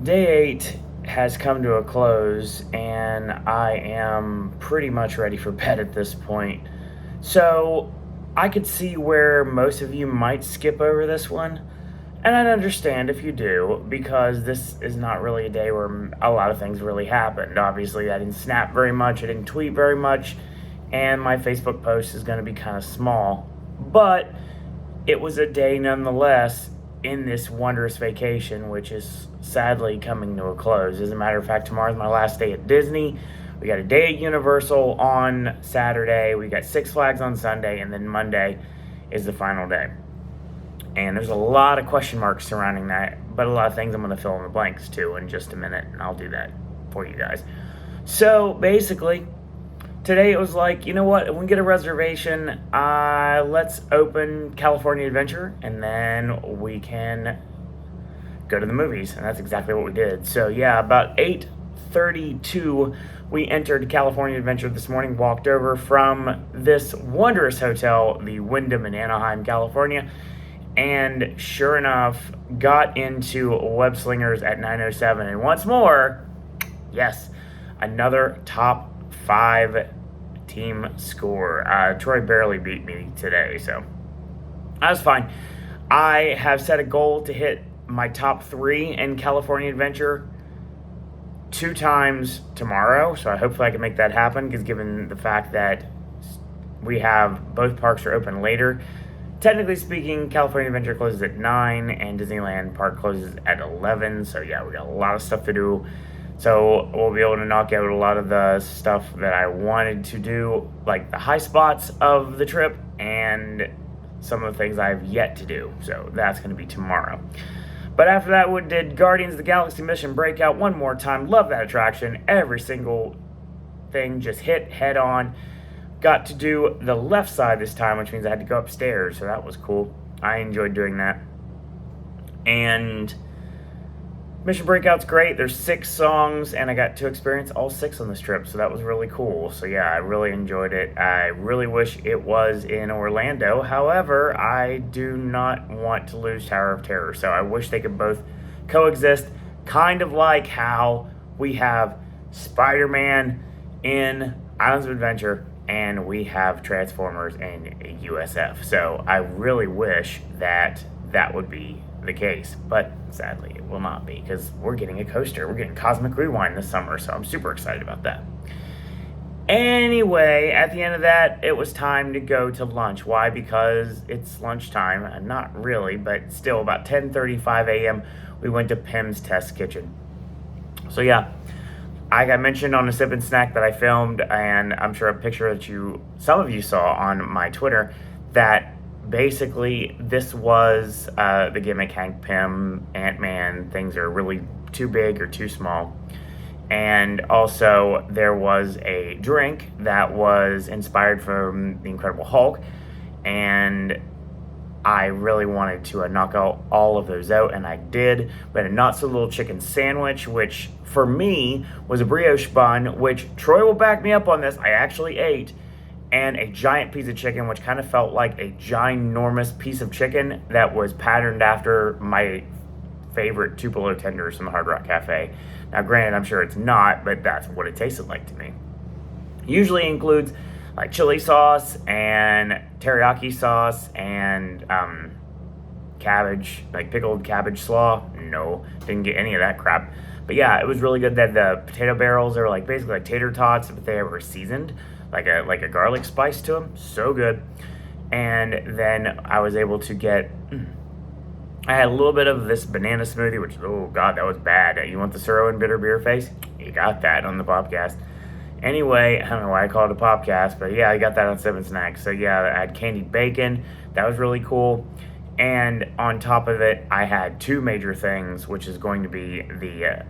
Day 8 has come to a close, and I am pretty much ready for bed at this point. So, I could see where most of you might skip over this one, and I'd understand if you do, because this is not really a day where a lot of things really happened. Obviously, I didn't snap very much, I didn't tweet very much, and my Facebook post is going to be kind of small. But it was a day nonetheless in this wondrous vacation, which is sadly coming to a close. As a matter of fact, tomorrow's my last day at Disney. We got a day at Universal on Saturday. We got Six Flags on Sunday, and then Monday is the final day. And there's a lot of question marks surrounding that, but a lot of things I'm going to fill in the blanks too in just a minute, and I'll do that for you guys. So basically, today it was like, you know what, if we can get a reservation, let's open California Adventure, and then we can go to the movies. And that's exactly what we did. So yeah, about 8:32, we entered California Adventure this morning, walked over from this wondrous hotel, the Wyndham in Anaheim, California, and sure enough, got into Web Slingers at 9:07. And once more, yes, another top 5 team score. Troy barely beat me today, so that was fine. I have set a goal to hit my top 3 in California Adventure 2 times tomorrow, so hopefully I can make that happen, because given the fact that we have both parks are open later, technically speaking, California Adventure closes at 9 and Disneyland Park closes at 11, so yeah, we got a lot of stuff to do. So we'll be able to knock out a lot of the stuff that I wanted to do, like the high spots of the trip and some of the things I've yet to do. So that's going to be tomorrow. But after that, we did Guardians of the Galaxy Mission Breakout one more time. Love that attraction. Every single thing just hit head on. Got to do the left side this time, which means I had to go upstairs. So that was cool. I enjoyed doing that. And Mission Breakout's great. There's 6 songs, and I got to experience all 6 on this trip, so that was really cool. So yeah, I really enjoyed it. I really wish it was in Orlando. However, I do not want to lose Tower of Terror, so I wish they could both coexist, kind of like how we have Spider-Man in Islands of Adventure, and we have Transformers in USF. So I really wish that that would be the case, but sadly it will not be, because we're getting a coaster. We're getting Cosmic Rewind this summer, so I'm super excited about that. Anyway, at the end of that, it was time to go to lunch. Why? Because it's lunchtime. Not really, but still, about 10:35 a.m. we went to Pim's Test Kitchen. So yeah, I got mentioned on a sip and snack that I filmed, and I'm sure a picture that some of you saw on my Twitter, that basically this was the gimmick. Hank Pym, Ant-Man, things are really too big or too small. And also there was a drink that was inspired from the Incredible Hulk, and I really wanted to knock out all of those out, and I did. We had a not so little chicken sandwich, which for me was a brioche bun, which Troy will back me up on this, I actually ate, and a giant piece of chicken, which kind of felt like a ginormous piece of chicken that was patterned after my favorite Tupelo tenders from the Hard Rock Cafe. Now granted, I'm sure it's not, but that's what it tasted like to me. Usually includes like chili sauce and teriyaki sauce and cabbage, like pickled cabbage slaw. No, didn't get any of that crap. But yeah, it was really good. That the potato barrels are like basically like tater tots, but they were seasoned like a garlic spice to them. So good. And then I was able to get, I had a little bit of this banana smoothie, which, oh god, that was bad. You want the Suro and bitter beer face? You got that on the podcast. Anyway, I don't know why I call it a podcast, but yeah, I got that on 7 Snacks. So yeah, I had candied bacon. That was really cool. And on top of it, I had 2 major things, which is going to be the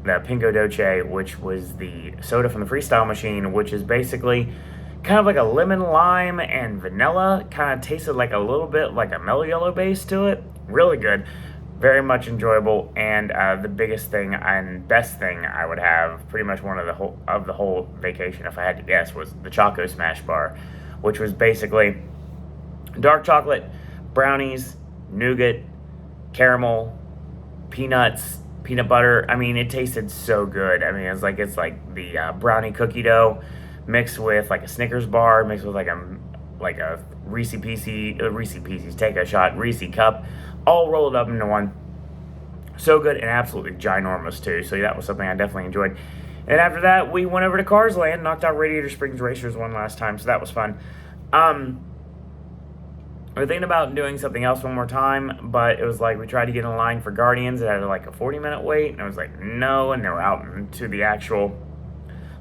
Pingo Doce, which was the soda from the Freestyle machine, which is basically kind of like a lemon, lime, and vanilla. Kind of tasted like a little bit like a mellow yellow base to it. Really good. Very much enjoyable. And the biggest thing and best thing I would have, pretty much one of the whole vacation, if I had to guess, was the Choco Smash Bar, which was basically dark chocolate, brownies, nougat, caramel, peanuts, peanut butter. I mean, it tasted so good. I mean, it's like the brownie cookie dough mixed with like a Snickers bar, mixed with like a Reese Pieces, take a shot, Reese cup, all rolled up into one. So good and absolutely ginormous too. So that was something I definitely enjoyed. And after that, we went over to Cars Land, knocked out Radiator Springs Racers one last time, so that was fun. We were thinking about doing something else one more time, but it was like we tried to get in line for Guardians. It had like a 40-minute wait, and I was like, no, and they were out into the actual,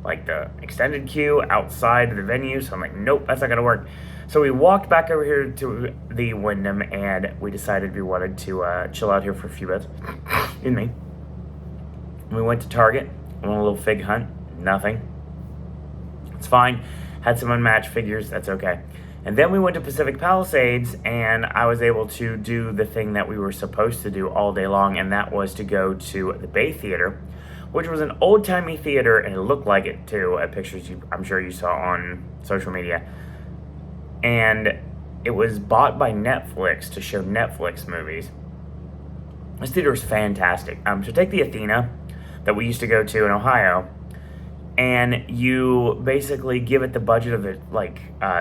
like the extended queue outside of the venue, so I'm like, nope, that's not going to work. So we walked back over here to the Wyndham, and we decided we wanted to chill out here for a few bits. Excuse me. We went to Target, went on a little fig hunt, nothing. It's fine. Had some unmatched figures, that's okay. And then we went to Pacific Palisades, and I was able to do the thing that we were supposed to do all day long, and that was to go to the Bay Theater, which was an old-timey theater, and it looked like it too, at pictures I'm sure you saw on social media. And it was bought by Netflix to show Netflix movies. This theater is fantastic. So take the Athena that we used to go to in Ohio, and you basically give it the budget of the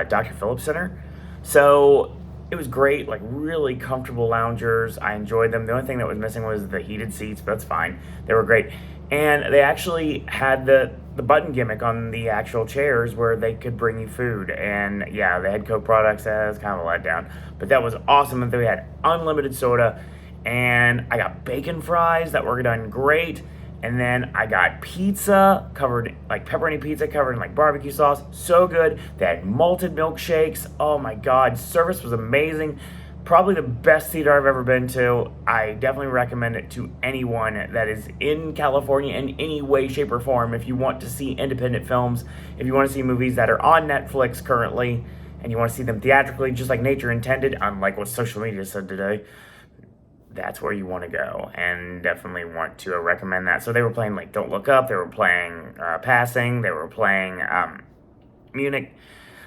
Dr. Phillips Center. So it was great, like really comfortable loungers. I enjoyed them. The only thing that was missing was the heated seats, but that's fine. They were great. And they actually had the button gimmick on the actual chairs where they could bring you food. And yeah, they had Coke products. That was kind of a letdown. But that was awesome. And they had unlimited soda. And I got bacon fries that were done great. And then I got pizza covered, like pepperoni pizza covered in like barbecue sauce. So good. They had malted milkshakes. Oh my God. Service was amazing. Probably the best theater I've ever been to. I definitely recommend it to anyone that is in California in any way, shape, or form. If you want to see independent films, if you want to see movies that are on Netflix currently, and you want to see them theatrically, just like nature intended, unlike what social media said today, that's where you want to go, and definitely want to recommend that. So they were playing like Don't Look Up, they were playing Passing, they were playing Munich.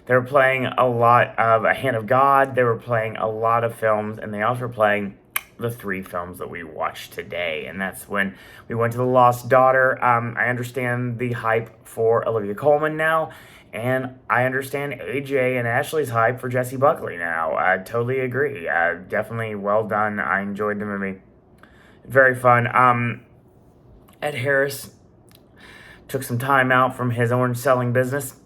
They were playing a lot of A Hand of God. They were playing a lot of films, and they also were playing the 3 films that we watched today. And that's when we went to The Lost Daughter. I understand the hype for Olivia Colman now, and I understand AJ and Ashley's hype for Jessie Buckley now. I totally agree. Definitely well done. I enjoyed the movie. Very fun. Ed Harris took some time out from his orange selling business.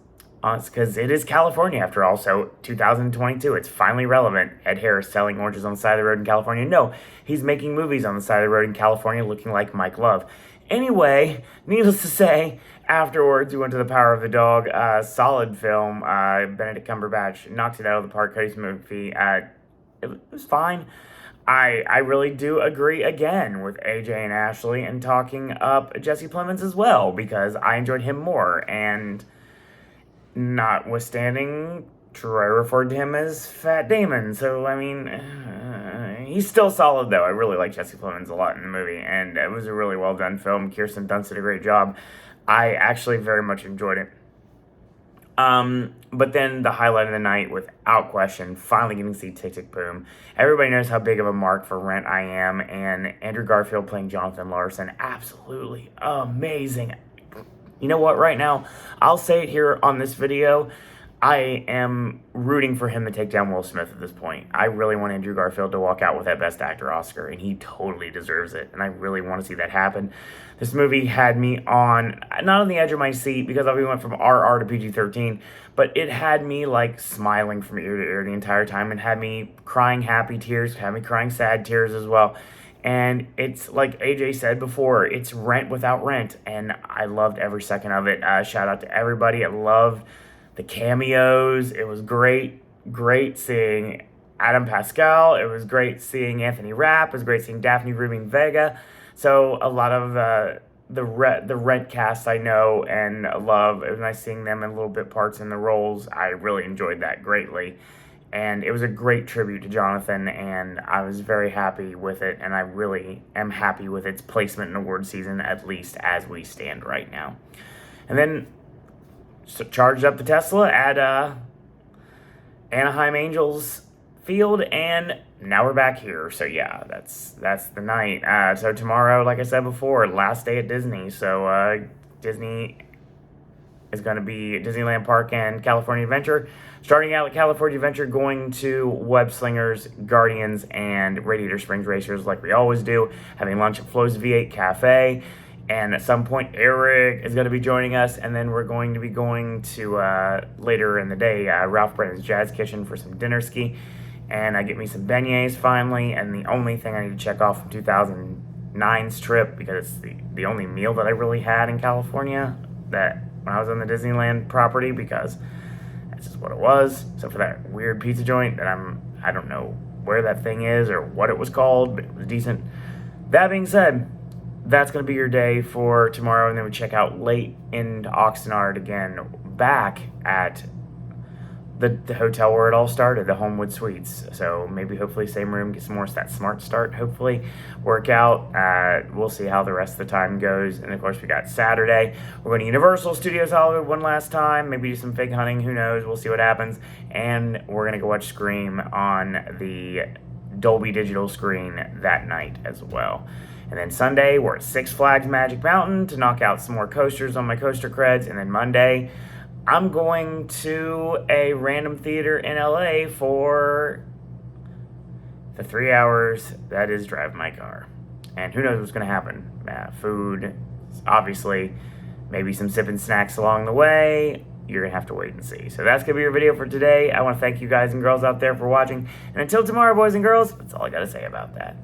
Because it is California after all, so 2022, it's finally relevant. Ed Harris selling oranges on the side of the road in California. No, he's making movies on the side of the road in California looking like Mike Love. Anyway, needless to say, afterwards we went to The Power of the Dog, solid film. Benedict Cumberbatch knocked it out of the park. Cody's movie, it was fine. I really do agree again with AJ and Ashley and talking up Jesse Plemons as well, because I enjoyed him more, and notwithstanding, Troy referred to him as Fat Damon, so, I mean, he's still solid, though. I really like Jesse Plemons a lot in the movie, and it was a really well-done film. Kirsten Dunst did a great job. I actually very much enjoyed it. But then the highlight of the night, without question, finally getting to see Tick Tick Boom. Everybody knows how big of a mark for Rent I am, and Andrew Garfield playing Jonathan Larson, absolutely amazing. You know what, right now, I'll say it here on this video, I am rooting for him to take down Will Smith at this point. I really want Andrew Garfield to walk out with that Best Actor Oscar, and he totally deserves it, and I really want to see that happen. This movie had me not on the edge of my seat, because we went from RR to PG-13, but it had me, like, smiling from ear to ear the entire time, and had me crying happy tears, had me crying sad tears as well. And it's like AJ said before, it's Rent without Rent, and I loved every second of it. Shout out to everybody. I loved the cameos. It was great seeing Adam Pascal. It was great seeing Anthony Rapp. It was great seeing Daphne Rubin Vega. So a lot of the Rent cast I know and love. It was nice seeing them in little bit parts in the roles. I really enjoyed that greatly. And it was a great tribute to Jonathan, and I was very happy with it, and I really am happy with its placement in award season, at least as we stand right now. And then charged up the Tesla at Anaheim Angels field, and now we're back here. So yeah, that's the night. So tomorrow, like I said before, last day at Disney. So Disney is going to be Disneyland Park and California Adventure. Starting out at California Adventure, going to Web Slingers, Guardians, and Radiator Springs Racers like we always do. Having lunch at Flo's V8 Cafe. And at some point, Eric is going to be joining us. And then we're going to be going to, later in the day, Ralph Brennan's Jazz Kitchen for some dinner ski. And I get me some beignets finally. And the only thing I need to check off from 2009's trip, because it's the only meal that I really had in California that when I was on the Disneyland property, because that's just what it was. So for that weird pizza joint that I don't know where that thing is or what it was called, but it was decent. That being said, that's going to be your day for tomorrow, and then we check out late into Oxnard again, back at the hotel where it all started, the Homewood Suites. So maybe hopefully same room, get some more that smart start, hopefully work out. We'll see how the rest of the time goes. And of course we got Saturday. We're going to Universal Studios Hollywood one last time, maybe do some fig hunting, who knows, we'll see what happens. And we're going to go watch Scream on the Dolby Digital screen that night as well. And then Sunday, we're at Six Flags Magic Mountain to knock out some more coasters on my coaster creds. And then Monday, I'm going to a random theater in LA for the 3 hours that is Drive My Car. And who knows what's going to happen. Food, obviously, maybe some sipping snacks along the way. You're going to have to wait and see. So that's going to be your video for today. I want to thank you guys and girls out there for watching. And until tomorrow, boys and girls, that's all I got to say about that.